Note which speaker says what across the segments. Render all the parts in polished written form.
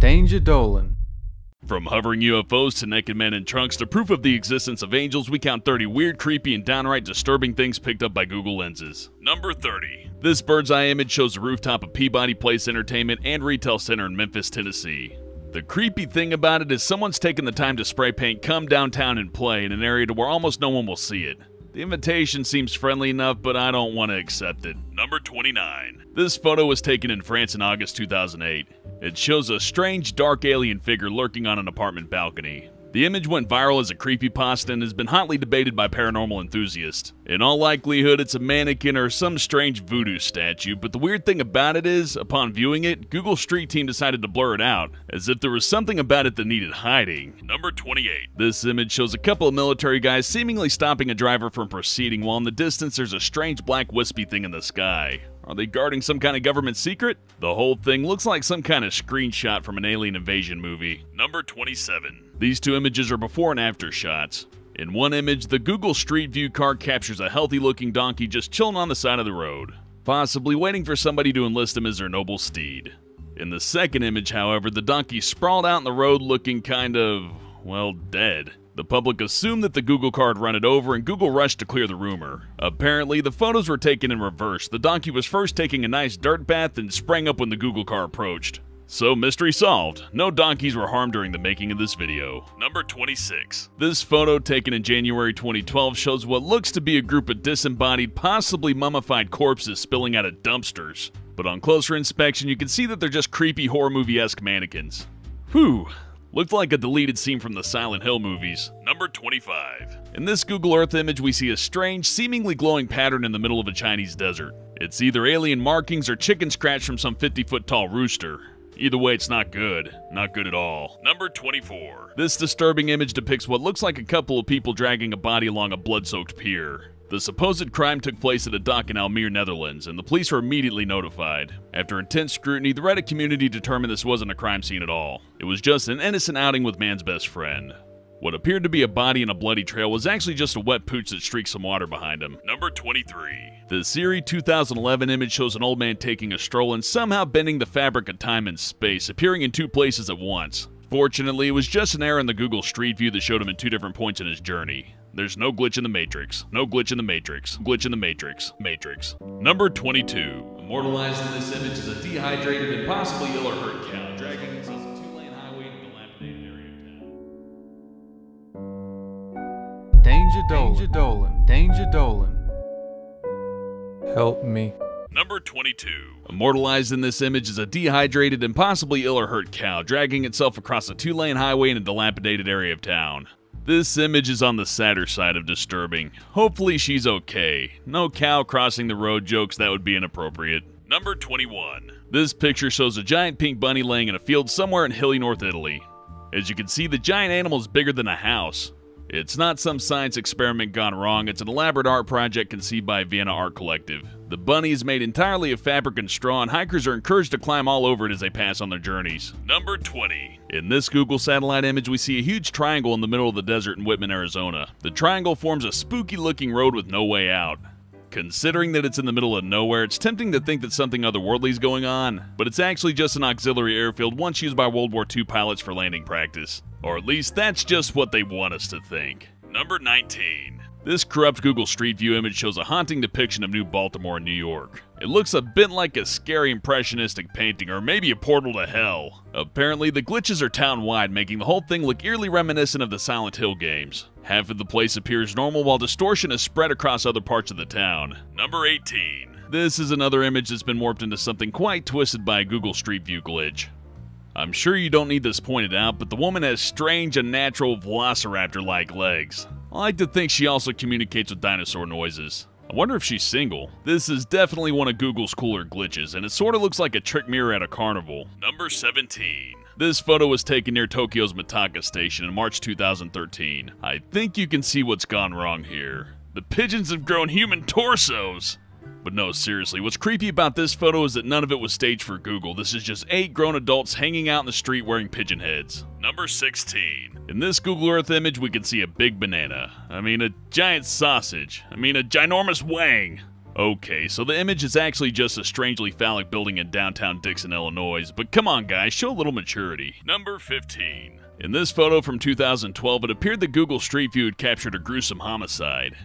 Speaker 1: Danger Dolan.
Speaker 2: From hovering UFOs to naked men in trunks to proof of the existence of angels, we count 30 weird, creepy, and downright disturbing things picked up by Google lenses. Number 30. This bird's eye image shows the rooftop of Peabody Place Entertainment and Retail Center in Memphis, Tennessee. The creepy thing about it is someone's taken the time to spray paint "Come Downtown and Play" in an area to where almost no one will see it. The invitation seems friendly enough, but I don't want to accept it. Number 29. This photo was taken in France in August 2008. It shows a strange, dark alien figure lurking on an apartment balcony. The image went viral as a creepypasta and has been hotly debated by paranormal enthusiasts. In all likelihood, it's a mannequin or some strange voodoo statue, but the weird thing about it is, upon viewing it, Google Street Team decided to blur it out, as if there was something about it that needed hiding. Number 28. This image shows a couple of military guys seemingly stopping a driver from proceeding, while in the distance there's a strange black wispy thing in the sky. Are they guarding some kind of government secret? The whole thing looks like some kind of screenshot from an alien invasion movie. Number 27. These two images are before and after shots. In one image, the Google Street View car captures a healthy-looking donkey just chilling on the side of the road, possibly waiting for somebody to enlist him as their noble steed. In the second image, however, the donkey sprawled out in the road looking kind of, well, dead. The public assumed that the Google car had run it over, and Google rushed to clear the rumor. Apparently, the photos were taken in reverse. The donkey was first taking a nice dirt bath and sprang up when the Google car approached. So, mystery solved. No donkeys were harmed during the making of this video. Number 26. This photo, taken in January 2012, shows what looks to be a group of disembodied, possibly mummified corpses spilling out of dumpsters. But on closer inspection, you can see that they're just creepy horror movie-esque mannequins. Whew. Looked like a deleted scene from the Silent Hill movies. Number 25. In this Google Earth image, we see a strange, seemingly glowing pattern in the middle of a Chinese desert. It's either alien markings or chicken scratch from some 50-foot tall rooster. Either way, it's not good. Not good at all. Number 24. This disturbing image depicts what looks like a couple of people dragging a body along a blood-soaked pier. The supposed crime took place at a dock in Almere, Netherlands, and the police were immediately notified. After intense scrutiny, the Reddit community determined this wasn't a crime scene at all. It was just an innocent outing with man's best friend. What appeared to be a body in a bloody trail was actually just a wet pooch that streaked some water behind him. Number 23. The Siri 2011 image shows an old man taking a stroll and somehow bending the fabric of time and space, appearing in two places at once. Fortunately, it was just an error in the Google Street View that showed him in two different points in his journey. There's no glitch in the Matrix. No glitch in the Matrix. Glitch in the Matrix. Matrix. Number 22. Immortalized in this image is a dehydrated and possibly ill or hurt cow dragging itself a two-lane highway in a dilapidated area of town.
Speaker 1: Danger Dolan. Danger Dolan. Danger Dolan. Help me.
Speaker 2: Number 22. Immortalized in this image is a dehydrated and possibly ill or hurt cow dragging itself across a two-lane highway in a dilapidated area of town. This image is on the sadder side of disturbing. Hopefully she's okay. No cow crossing the road jokes, that would be inappropriate. Number 21. This picture shows a giant pink bunny laying in a field somewhere in hilly North Italy. As you can see, the giant animal is bigger than a house. It's not some science experiment gone wrong, it's an elaborate art project conceived by Vienna Art Collective. The bunny is made entirely of fabric and straw, and hikers are encouraged to climb all over it as they pass on their journeys. Number 20. In this Google satellite image, we see a huge triangle in the middle of the desert in Whitman, Arizona. The triangle forms a spooky-looking road with no way out. Considering that it's in the middle of nowhere, it's tempting to think that something otherworldly is going on, but it's actually just an auxiliary airfield once used by World War II pilots for landing practice. Or at least that's just what they want us to think. Number 19. This corrupt Google Street View image shows a haunting depiction of New Baltimore in New York. It looks a bit like a scary impressionistic painting, or maybe a portal to hell. Apparently, the glitches are town-wide, making the whole thing look eerily reminiscent of the Silent Hill games. Half of the place appears normal, while distortion is spread across other parts of the town. Number 18. This is another image that's been warped into something quite twisted by a Google Street View glitch. I'm sure you don't need this pointed out, but the woman has strange, unnatural velociraptor-like legs. I like to think she also communicates with dinosaur noises. I wonder if she's single. This is definitely one of Google's cooler glitches, and it sort of looks like a trick mirror at a carnival. Number 17. This photo was taken near Tokyo's Mitaka Station in March 2013. I think you can see what's gone wrong here. The pigeons have grown human torsos! But no, seriously, what's creepy about this photo is that none of it was staged for Google. This is just 8 grown adults hanging out in the street wearing pigeon heads. Number 16. In this Google Earth image, we can see a big banana. I mean, a giant sausage. I mean, a ginormous wang. Okay, so the image is actually just a strangely phallic building in downtown Dixon, Illinois, but come on guys, show a little maturity. Number 15. In this photo from 2012, it appeared that Google Street View had captured a gruesome homicide.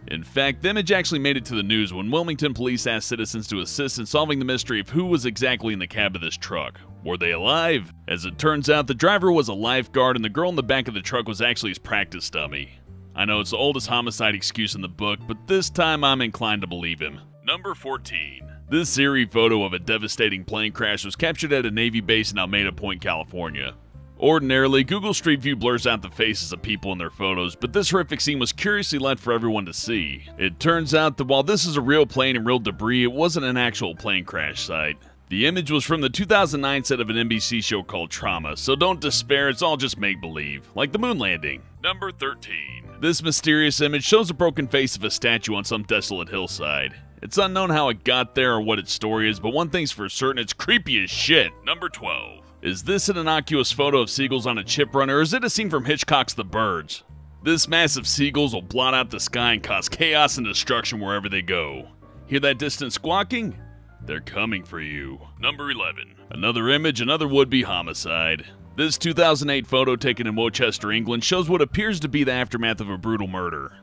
Speaker 2: In fact, the image actually made it to the news when Wilmington police asked citizens to assist in solving the mystery of who was exactly in the cab of this truck. Were they alive? As it turns out, the driver was a lifeguard and the girl in the back of the truck was actually his practice dummy. I know it's the oldest homicide excuse in the book, but this time I'm inclined to believe him. Number 14. This eerie photo of a devastating plane crash was captured at a Navy base in Alameda Point, California. Ordinarily, Google Street View blurs out the faces of people in their photos, but this horrific scene was curiously left for everyone to see. It turns out that while this is a real plane and real debris, it wasn't an actual plane crash site. The image was from the 2009 set of an NBC show called Trauma, so don't despair, it's all just make-believe, like the moon landing. Number 13. This mysterious image shows a broken face of a statue on some desolate hillside. It's unknown how it got there or what its story is, but one thing's for certain, it's creepy as shit. Number 12. Is this an innocuous photo of seagulls on a chip run, or is it a scene from Hitchcock's The Birds? This mass of seagulls will blot out the sky and cause chaos and destruction wherever they go. Hear that distant squawking? They're coming for you. Number 11. Another image, another would-be homicide. This 2008 photo taken in Wochester, England shows what appears to be the aftermath of a brutal murder.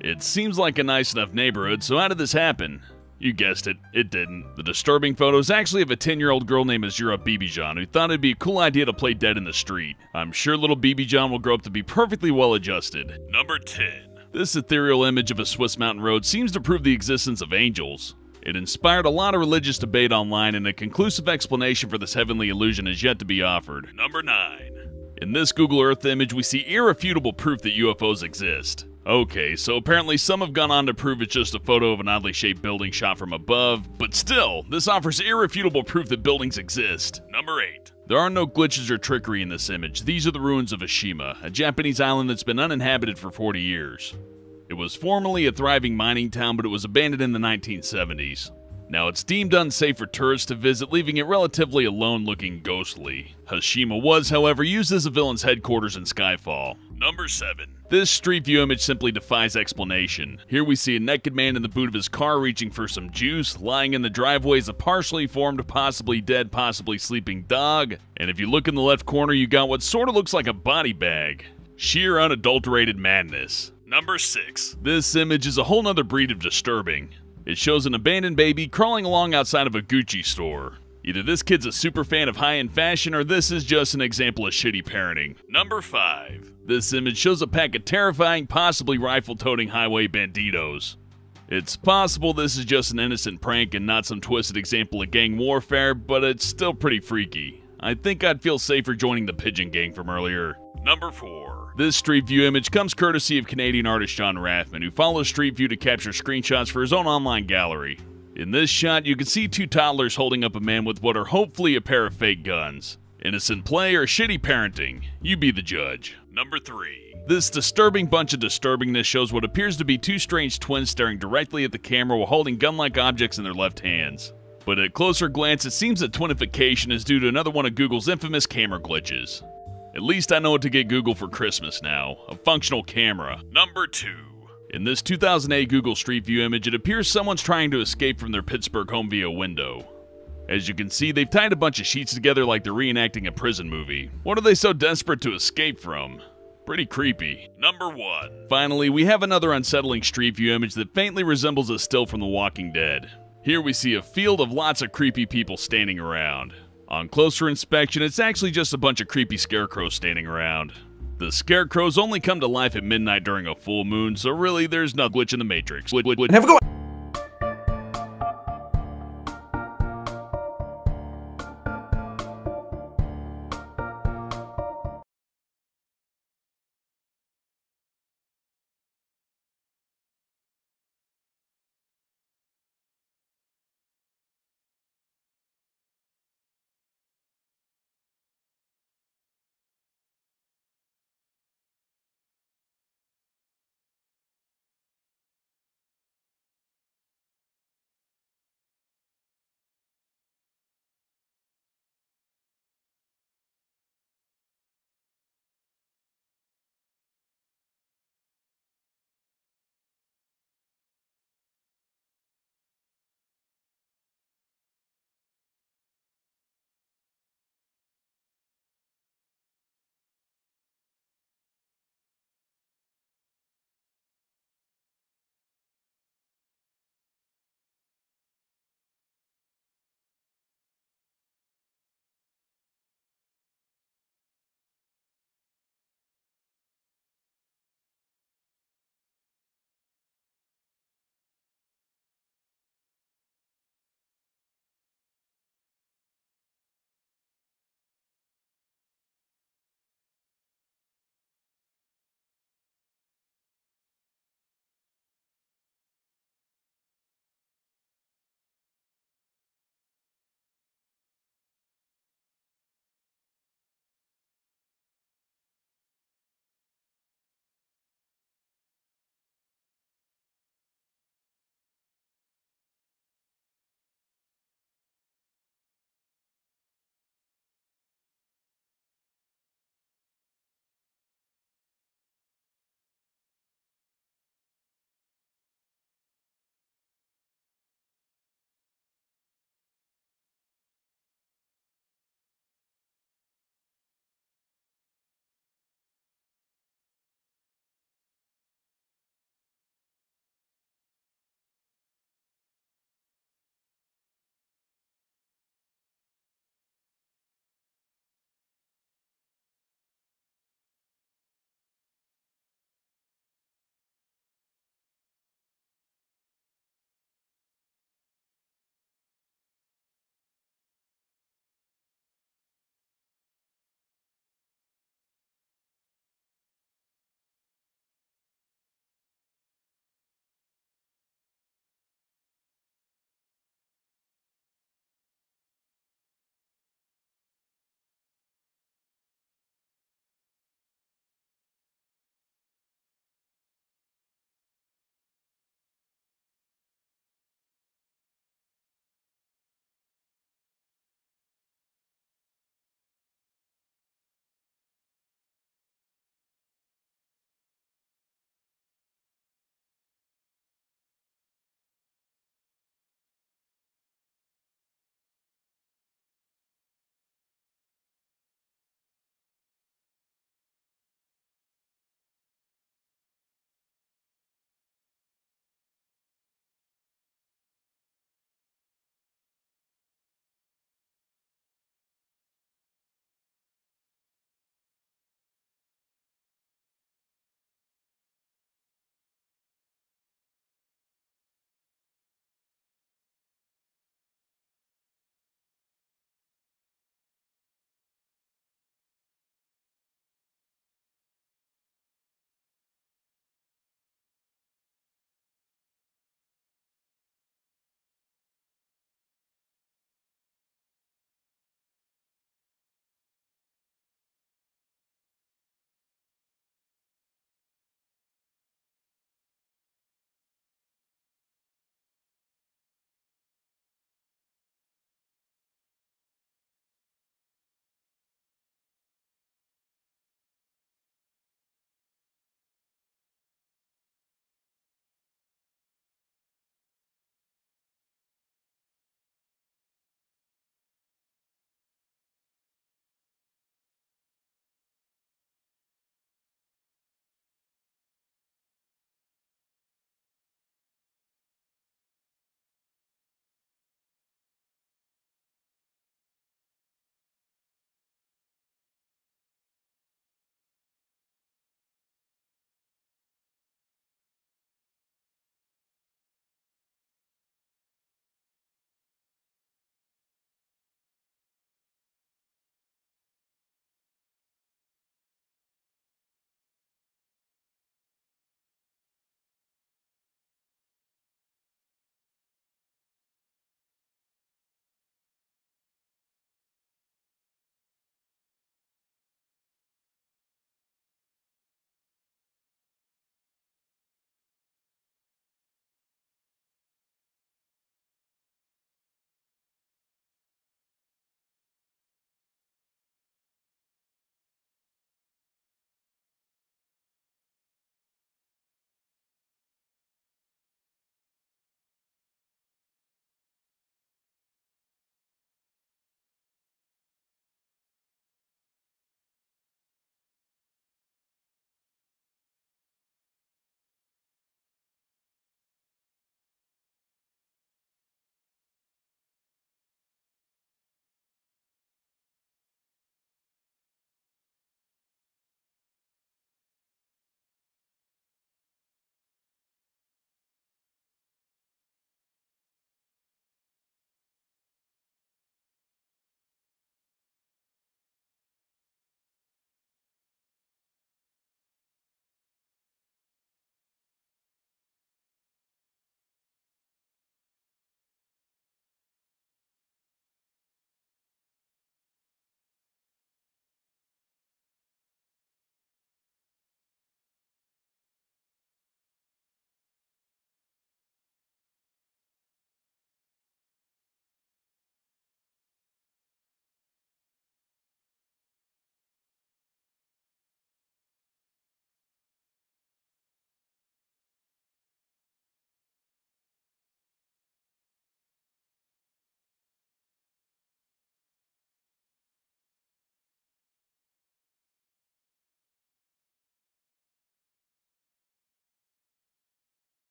Speaker 2: It seems like a nice enough neighborhood, so how did this happen? You guessed it, it didn't. The disturbing photo is actually of a 10-year-old girl named Azura Bibijan who thought it'd be a cool idea to play dead in the street. I'm sure little Bibijan will grow up to be perfectly well adjusted. Number 10. This ethereal image of a Swiss mountain road seems to prove the existence of angels. It inspired a lot of religious debate online, and a conclusive explanation for this heavenly illusion is yet to be offered. Number 9. In this Google Earth image, we see irrefutable proof that UFOs exist. Okay, so apparently some have gone on to prove it's just a photo of an oddly shaped building shot from above, but still, this offers irrefutable proof that buildings exist. Number 8. There are no glitches or trickery in this image. These are the ruins of Oshima, a Japanese island that's been uninhabited for 40 years. It was formerly a thriving mining town, but it was abandoned in the 1970s. Now it's deemed unsafe for tourists to visit, leaving it relatively alone looking ghostly. Oshima was, however, used as a villain's headquarters in Skyfall. Number 7. This Street View image simply defies explanation. Here we see a naked man in the boot of his car reaching for some juice. Lying in the driveway is a partially formed, possibly dead, possibly sleeping dog. And if you look in the left corner, you got what sort of looks like a body bag. Sheer unadulterated madness. Number 6. This image is a whole nother breed of disturbing. It shows an abandoned baby crawling along outside of a Gucci store. Either this kid's a super fan of high-end fashion, or this is just an example of shitty parenting. Number 5. This image shows a pack of terrifying, possibly rifle-toting highway banditos. It's possible this is just an innocent prank and not some twisted example of gang warfare, but it's still pretty freaky. I think I'd feel safer joining the Pigeon Gang from earlier. Number 4. This Street View image comes courtesy of Canadian artist John Rathman, who follows Street View to capture screenshots for his own online gallery. In this shot, you can see two toddlers holding up a man with what are hopefully a pair of fake guns. Innocent play or shitty parenting? You be the judge. Number 3. This disturbing bunch of disturbingness shows what appears to be two strange twins staring directly at the camera while holding gun-like objects in their left hands. But at closer glance, it seems that twinification is due to another one of Google's infamous camera glitches. At least I know what to get Google for Christmas now, a functional camera. Number 2. In this 2008 Google Street View image, it appears someone's trying to escape from their Pittsburgh home via window. As you can see, they've tied a bunch of sheets together like they're reenacting a prison movie. What are they so desperate to escape from? Pretty creepy. Number 1. Finally, we have another unsettling Street View image that faintly resembles a still from The Walking Dead. Here we see a field of lots of creepy people standing around. On closer inspection, it's actually just a bunch of creepy scarecrows standing around. The scarecrows only come to life at midnight during a full moon, so really there's no glitch in the Matrix.
Speaker 3: Have a go.